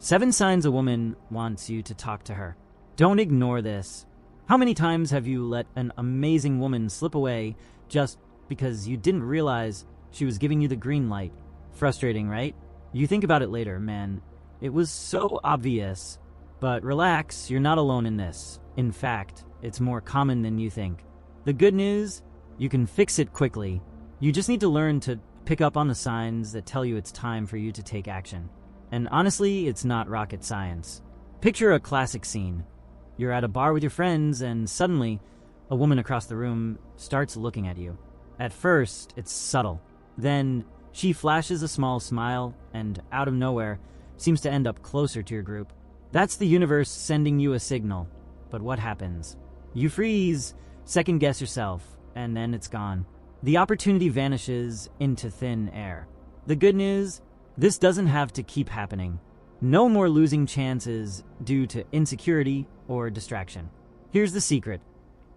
7 signs a woman wants you to talk to her. Don't ignore this. How many times have you let an amazing woman slip away just because you didn't realize she was giving you the green light? Frustrating, right? You think about it later, man. It was so obvious. But relax, you're not alone in this. In fact, it's more common than you think. The good news? You can fix it quickly. You just need to learn to pick up on the signs that tell you it's time for you to take action. And honestly, it's not rocket science. Picture a classic scene. You're at a bar with your friends, and suddenly, a woman across the room starts looking at you. At first, it's subtle. Then, she flashes a small smile, and out of nowhere, seems to end up closer to your group. That's the universe sending you a signal. But what happens? You freeze, second guess yourself, and then it's gone. The opportunity vanishes into thin air. The good news? This doesn't have to keep happening. No more losing chances due to insecurity or distraction. Here's the secret.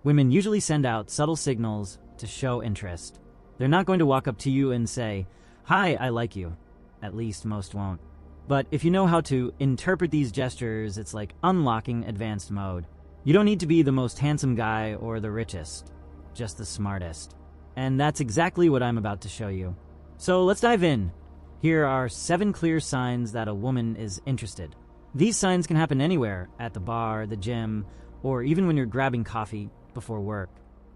Women usually send out subtle signals to show interest. They're not going to walk up to you and say, "Hi, I like you." At least most won't. But if you know how to interpret these gestures, it's like unlocking advanced mode. You don't need to be the most handsome guy or the richest, just the smartest. And that's exactly what I'm about to show you. So let's dive in. Here are 7 clear signs that a woman is interested. These signs can happen anywhere, at the bar, the gym, or even when you're grabbing coffee before work.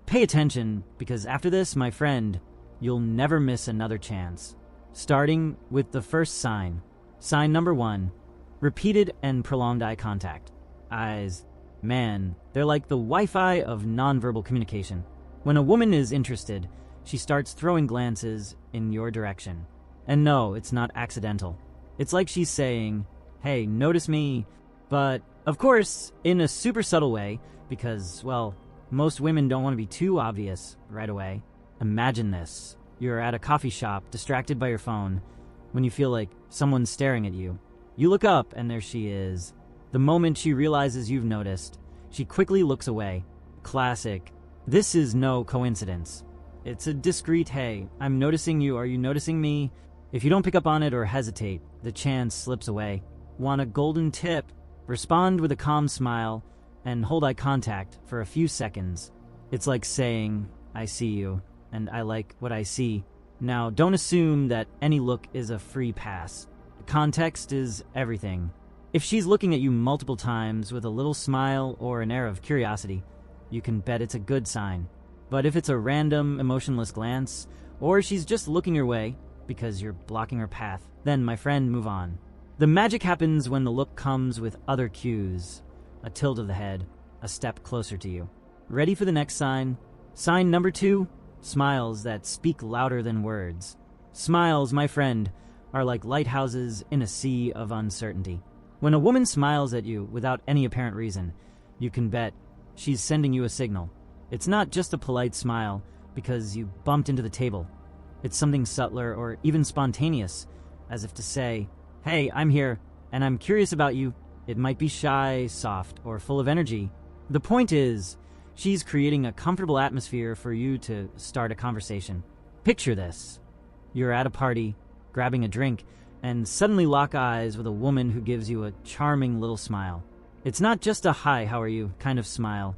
Pay attention, because after this, my friend, you'll never miss another chance. Starting with the first sign. Sign number 1, repeated and prolonged eye contact. Eyes. Man, they're like the Wi-Fi of nonverbal communication. When a woman is interested, she starts throwing glances in your direction. And no, it's not accidental. It's like she's saying, "Hey, notice me." But, of course, in a super subtle way, because, well, most women don't want to be too obvious right away. Imagine this. You're at a coffee shop, distracted by your phone, when you feel like someone's staring at you. You look up, and there she is. The moment she realizes you've noticed, she quickly looks away. Classic. This is no coincidence. It's a discreet, "Hey, I'm noticing you, are you noticing me?" If you don't pick up on it or hesitate, the chance slips away. Want a golden tip? Respond with a calm smile and hold eye contact for a few seconds. It's like saying, "I see you, and I like what I see." Now, don't assume that any look is a free pass. Context is everything. If she's looking at you multiple times with a little smile or an air of curiosity, you can bet it's a good sign. But if it's a random, emotionless glance, or she's just looking your way because you're blocking her path, then, my friend, move on. The magic happens when the look comes with other cues. A tilt of the head, a step closer to you. Ready for the next sign? Sign number 2, smiles that speak louder than words. Smiles, my friend, are like lighthouses in a sea of uncertainty. When a woman smiles at you without any apparent reason, you can bet she's sending you a signal. It's not just a polite smile because you bumped into the table. It's something subtler or even spontaneous, as if to say, "Hey, I'm here, and I'm curious about you." It might be shy, soft, or full of energy. The point is, she's creating a comfortable atmosphere for you to start a conversation. Picture this. You're at a party, grabbing a drink, and suddenly lock eyes with a woman who gives you a charming little smile. It's not just a "hi, how are you" kind of smile.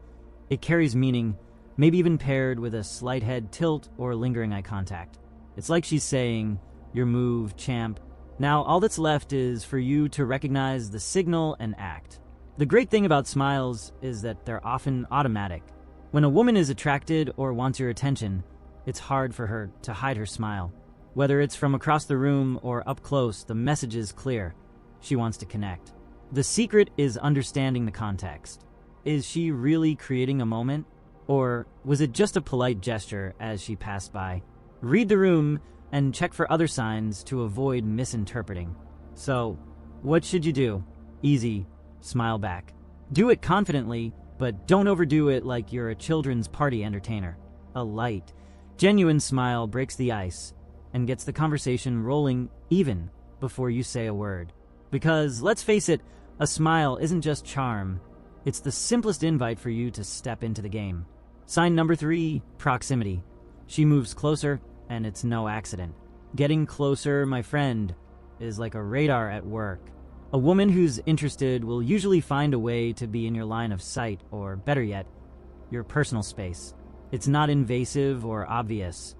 It carries meaning, maybe even paired with a slight head tilt or lingering eye contact. It's like she's saying, "Your move, champ." Now, all that's left is for you to recognize the signal and act. The great thing about smiles is that they're often automatic. When a woman is attracted or wants your attention, it's hard for her to hide her smile. Whether it's from across the room or up close, the message is clear. She wants to connect. The secret is understanding the context. Is she really creating a moment? Or was it just a polite gesture as she passed by? Read the room and check for other signs to avoid misinterpreting. So, what should you do? Easy. Smile back. Do it confidently, but don't overdo it like you're a children's party entertainer. A light, genuine smile breaks the ice and gets the conversation rolling even before you say a word. Because, let's face it, a smile isn't just charm. It's the simplest invite for you to step into the game. Sign number 3, proximity. She moves closer, and it's no accident. Getting closer, my friend, is like a radar at work. A woman who's interested will usually find a way to be in your line of sight, or better yet, your personal space. It's not invasive or obvious,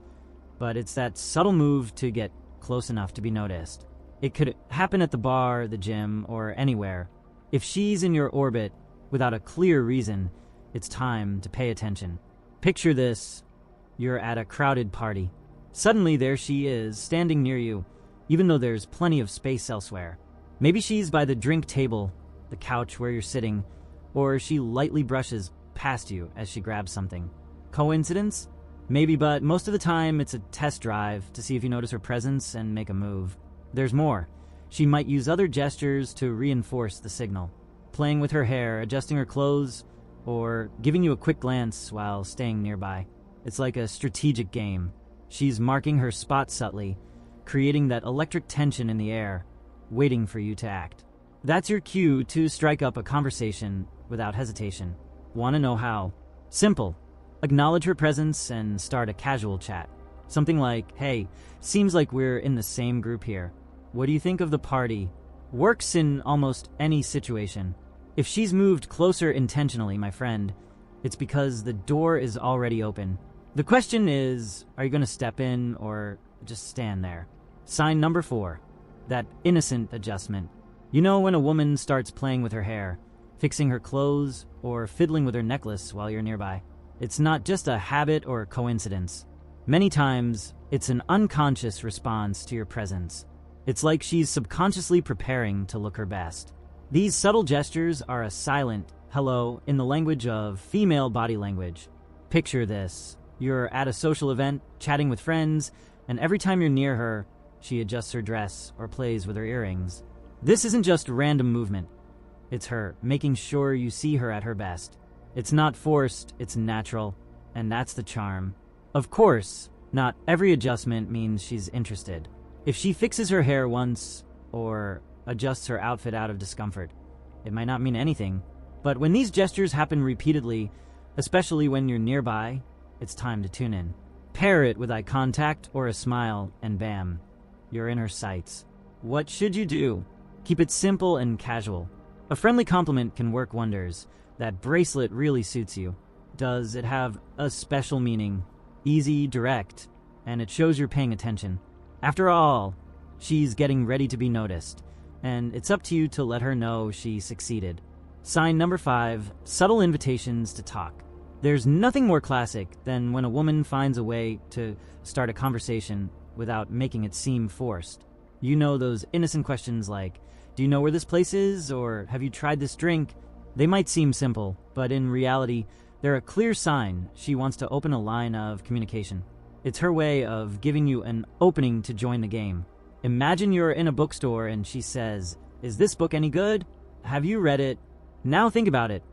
but it's that subtle move to get close enough to be noticed. It could happen at the bar, the gym, or anywhere. If she's in your orbit without a clear reason, it's time to pay attention. Picture this: you're at a crowded party. Suddenly there she is, standing near you, even though there's plenty of space elsewhere. Maybe she's by the drink table, the couch where you're sitting, or she lightly brushes past you as she grabs something. Coincidence? Maybe, but most of the time it's a test drive to see if you notice her presence and make a move. There's more. She might use other gestures to reinforce the signal. Playing with her hair, adjusting her clothes, or giving you a quick glance while staying nearby. It's like a strategic game. She's marking her spot subtly, creating that electric tension in the air, waiting for you to act. That's your cue to strike up a conversation without hesitation. Want to know how? Simple. Acknowledge her presence and start a casual chat. Something like, "Hey, seems like we're in the same group here. What do you think of the party?" Works in almost any situation. If she's moved closer intentionally, my friend, it's because the door is already open. The question is, are you going to step in or just stand there? Sign number 4, that innocent adjustment. You know when a woman starts playing with her hair, fixing her clothes, or fiddling with her necklace while you're nearby. It's not just a habit or coincidence. Many times, it's an unconscious response to your presence. It's like she's subconsciously preparing to look her best. These subtle gestures are a silent hello in the language of female body language. Picture this. You're at a social event, chatting with friends, and every time you're near her, she adjusts her dress or plays with her earrings. This isn't just random movement. It's her making sure you see her at her best. It's not forced, it's natural, and that's the charm. Of course, not every adjustment means she's interested. If she fixes her hair once, or adjusts her outfit out of discomfort, it might not mean anything. But when these gestures happen repeatedly, especially when you're nearby, it's time to tune in. Pair it with eye contact or a smile, and bam, you're in her sights. What should you do? Keep it simple and casual. A friendly compliment can work wonders. That bracelet really suits you. Does it have a special meaning? Easy, direct, and it shows you're paying attention. After all, she's getting ready to be noticed, and it's up to you to let her know she succeeded. Sign number 5, subtle invitations to talk. There's nothing more classic than when a woman finds a way to start a conversation without making it seem forced. You know, those innocent questions like, "Do you know where this place is?" or "Have you tried this drink?" They might seem simple, but in reality, they're a clear sign she wants to open a line of communication. It's her way of giving you an opening to join the game. Imagine you're in a bookstore and she says, "Is this book any good? Have you read it?" Now think about it.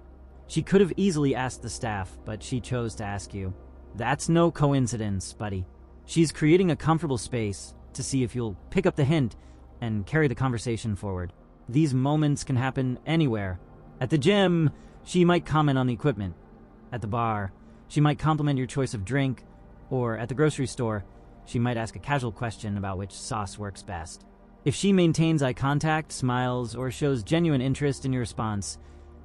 She could have easily asked the staff, but she chose to ask you. That's no coincidence, buddy. She's creating a comfortable space to see if you'll pick up the hint and carry the conversation forward. These moments can happen anywhere. At the gym, she might comment on the equipment. At the bar, she might compliment your choice of drink. Or at the grocery store, she might ask a casual question about which sauce works best. If she maintains eye contact, smiles, or shows genuine interest in your response,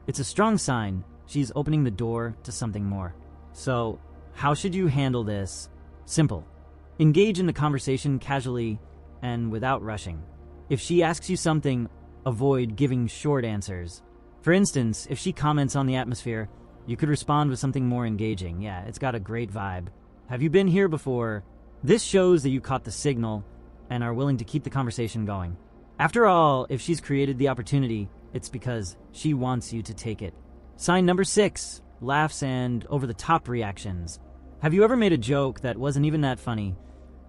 it's a strong sign she's opening the door to something more. So, how should you handle this? Simple. Engage in the conversation casually and without rushing. If she asks you something, avoid giving short answers. For instance, if she comments on the atmosphere, you could respond with something more engaging. "Yeah, it's got a great vibe. Have you been here before?" This shows that you caught the signal and are willing to keep the conversation going. After all, if she's created the opportunity, it's because she wants you to take it. Sign number 6, laughs and over-the-top reactions. Have you ever made a joke that wasn't even that funny,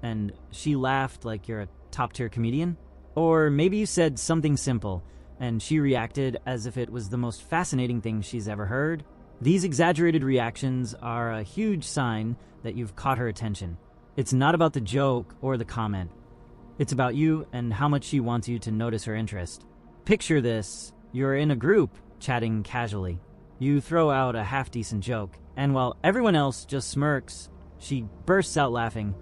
and she laughed like you're a top-tier comedian? Or maybe you said something simple, and she reacted as if it was the most fascinating thing she's ever heard? These exaggerated reactions are a huge sign that you've caught her attention. It's not about the joke or the comment. It's about you and how much she wants you to notice her interest. Picture this. You're in a group, chatting casually. You throw out a half-decent joke, and while everyone else just smirks, she bursts out laughing,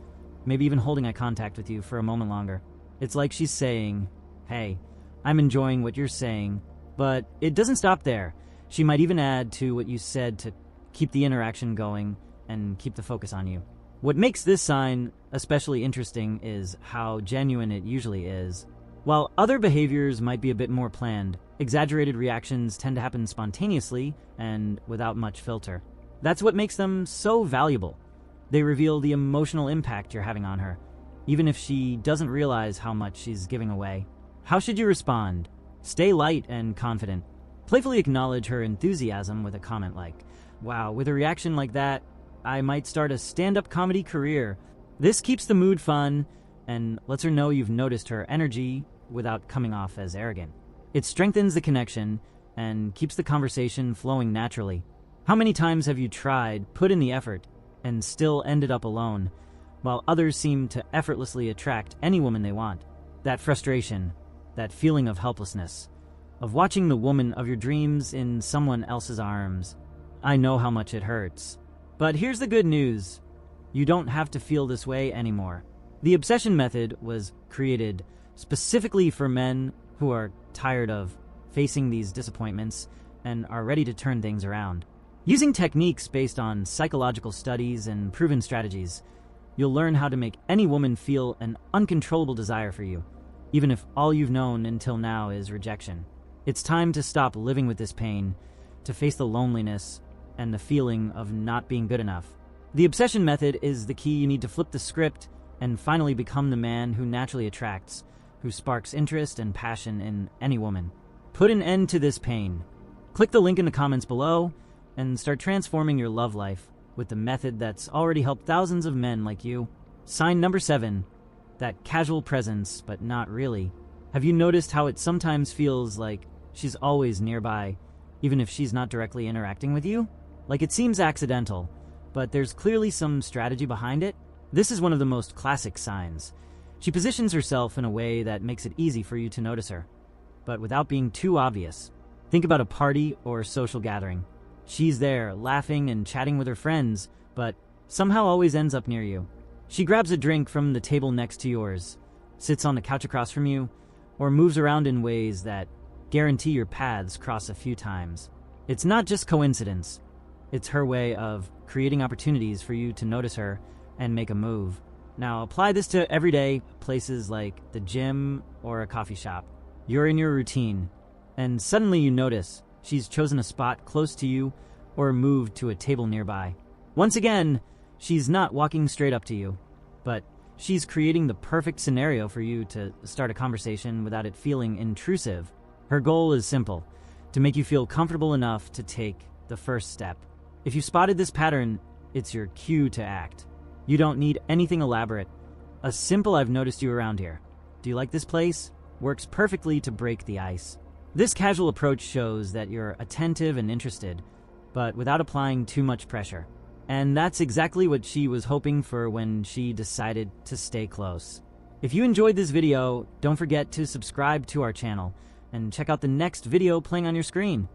maybe even holding eye contact with you for a moment longer. It's like she's saying, "Hey, I'm enjoying what you're saying. But it doesn't stop there. She might even add to what you said to keep the interaction going and keep the focus on you. What makes this sign especially interesting is how genuine it usually is. While other behaviors might be a bit more planned, exaggerated reactions tend to happen spontaneously and without much filter. That's what makes them so valuable. They reveal the emotional impact you're having on her, even if she doesn't realize how much she's giving away. How should you respond? Stay light and confident. Playfully acknowledge her enthusiasm with a comment like, "Wow, with a reaction like that, I might start a stand-up comedy career." This keeps the mood fun and lets her know you've noticed her energy without coming off as arrogant. It strengthens the connection and keeps the conversation flowing naturally. How many times have you tried, put in the effort, and still ended up alone, while others seem to effortlessly attract any woman they want? That frustration, that feeling of helplessness, of watching the woman of your dreams in someone else's arms. I know how much it hurts. But here's the good news. You don't have to feel this way anymore. The obsession method was created specifically for men who are tired of facing these disappointments and are ready to turn things around. Using techniques based on psychological studies and proven strategies, you'll learn how to make any woman feel an uncontrollable desire for you, even if all you've known until now is rejection. It's time to stop living with this pain, to face the loneliness and the feeling of not being good enough. The obsession method is the key. You need to flip the script and finally become the man who naturally attracts, who sparks interest and passion in any woman. Put an end to this pain. Click the link in the comments below and start transforming your love life with the method that's already helped thousands of men like you. Sign number 7, that casual presence, but not really. Have you noticed how it sometimes feels like she's always nearby, even if she's not directly interacting with you? Like it seems accidental, but there's clearly some strategy behind it. This is one of the most classic signs. She positions herself in a way that makes it easy for you to notice her, but without being too obvious. Think about a party or social gathering. She's there, laughing and chatting with her friends, but somehow always ends up near you. She grabs a drink from the table next to yours, sits on the couch across from you, or moves around in ways that guarantee your paths cross a few times. It's not just coincidence. It's her way of creating opportunities for you to notice her and make a move. Now apply this to everyday places like the gym or a coffee shop. You're in your routine, and suddenly you notice she's chosen a spot close to you or moved to a table nearby. Once again, she's not walking straight up to you, but she's creating the perfect scenario for you to start a conversation without it feeling intrusive. Her goal is simple, to make you feel comfortable enough to take the first step. If you spotted this pattern, it's your cue to act. You don't need anything elaborate. A simple "I've noticed you around here. Do you like this place?" works perfectly to break the ice. This casual approach shows that you're attentive and interested, but without applying too much pressure. And that's exactly what she was hoping for when she decided to stay close. If you enjoyed this video, don't forget to subscribe to our channel and check out the next video playing on your screen.